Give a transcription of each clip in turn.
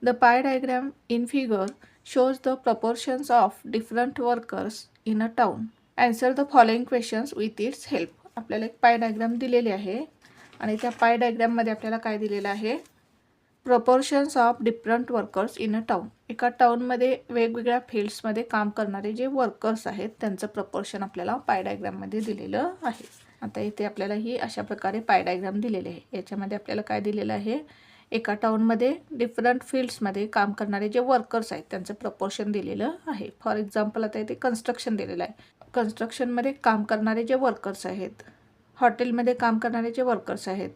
The pie diagram in figure shows the proportions of different workers in a town. Answer the following questions with its help. आपल्याला एक pie diagram दिलेली आहे आणि त्या पाय डायग्राममध्ये आपल्याला काय दिलेलं आहे, proportions of different workers in a town. एका टाउनमध्ये वेगवेगळ्या फील्ड्समध्ये काम करणारे जे वर्कर्स आहेत त्यांचं प्रपोर्शन आपल्याला पाय डायग्राममध्ये दिलेलं आहे. आता इथे आपल्याला ही अशा प्रकारे पाय डायग्राम दिलेले आहे. याच्यामध्ये आपल्याला काय दिलेलं आहे, एका टाउनमध्ये डिफरंट फील्ड्समध्ये काम करणारे जे वर्कर्स आहेत त्यांचं प्रपोर्शन दिलेलं आहे. फॉर एक्झाम्पल आता इथे कन्स्ट्रक्शन दिलेलं आहे. कन्स्ट्रक्शनमध्ये काम करणारे जे वर्कर्स आहेत, हॉटेलमध्ये काम करणारे जे वर्कर्स आहेत,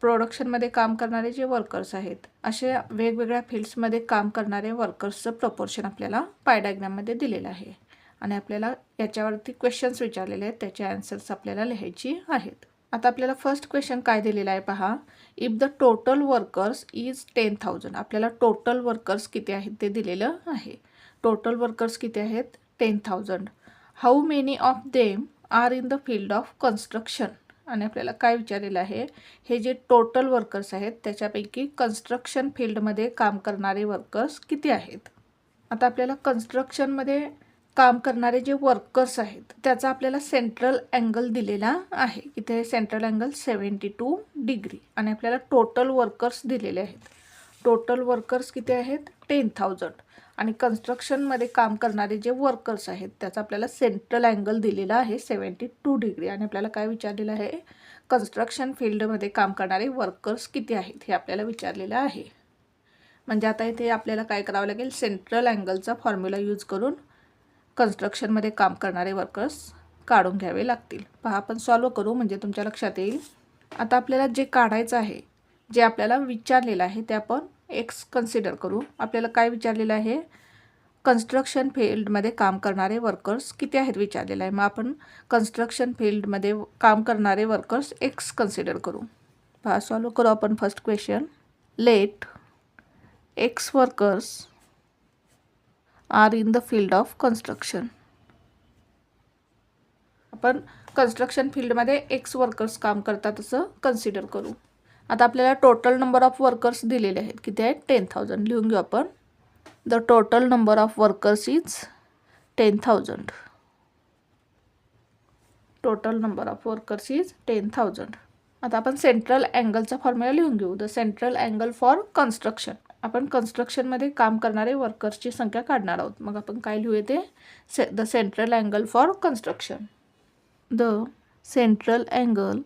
प्रोडक्शनमध्ये काम करणारे जे वर्कर्स आहेत, असे वेगवेगळ्या फील्ड्समध्ये काम करणारे वर्कर्सचं प्रपोर्शन आपल्याला पाय डायग्राममध्ये दिलेलं आहे. आणि आपल्याला याच्यावरती क्वेश्चन्स विचारलेले आहेत, त्याचे आन्सर्स आपल्याला लिहायची आहेत. आता आपल्याला फर्स्ट क्वेश्चन काय दिलेला आहे पहा. If the total workers is 10,000. आपल्याला टोटल वर्कर्स किती आहेत ते दिलेलं आहे. टोटल वर्कर्स किती आहेत, 10,000. How many of them R in the field of construction. आणि आपल्याला काय विचारलेलं आहे, हे जे टोटल वर्कर्स आहेत त्याच्यापैकी कन्स्ट्रक्शन फील्डमध्ये काम करणारे वर्कर्स किती आहेत. आता आपल्याला कन्स्ट्रक्शनमध्ये काम करणारे जे वर्कर्स आहेत त्याचा आपल्याला सेंट्रल अँगल दिलेला आहे. इथे सेंट्रल अँगल 72 डिग्री. आणि आपल्याला टोटल वर्कर्स दिलेले आहेत. टोटल वर्कर्स किती आहेत, 10,000. आणि कन्स्ट्रक्शनमध्ये काम करणारे जे वर्कर्स आहेत त्याचा आपल्याला सेंट्रल अँगल दिलेला आहे 72 डिग्री. आणि आपल्याला काय विचारलेलं आहे, कन्स्ट्रक्शन फील्डमध्ये काम करणारे वर्कर्स किती आहेत हे आपल्याला विचारलेलं आहे. म्हणजे आता इथे आपल्याला काय करावं लागेल, सेंट्रल अँगलचा फॉर्म्युला यूज करून कन्स्ट्रक्शनमध्ये काम करणारे वर्कर्स काढून घ्यावे लागतील. पहा आपण सॉल्व करू म्हणजे तुमच्या लक्षात येईल. आता आपल्याला जे काढायचं आहे, जे आपल्याला विचारलेलं आहे ते आपण एक्स कन्सिडर करू. आपल्याला काय विचारलेलं आहे, कन्स्ट्रक्शन फील्डमध्ये काम करणारे वर्कर्स किती आहेत विचारलेलं आहे. मग आपण कन्स्ट्रक्शन फील्डमध्ये काम करणारे वर्कर्स एक्स कन्सिडर करू. पहा सॉल्व करू आपण first question. Let X workers are in the field of construction. आपण कन्स्ट्रक्शन फील्डमध्ये एक्स वर्कर्स काम करतात असं कन्सिडर करू. आता आपल्याला टोटल नंबर ऑफ वर्कर्स दिलेले आहेत, किती आहेत, 10,000. लिहून घेऊ आपण. The total number of workers is 10,000. Total number of workers is 10,000. आता आपण सेंट्रल अँगलचा फॉर्म्युला लिहून घेऊ. The central angle for construction. आपण कन्स्ट्रक्शनमध्ये काम करणारे वर्कर्सची संख्या काढणार आहोत. मग आपण काय लिहूया ते, the central angle for construction. The central angle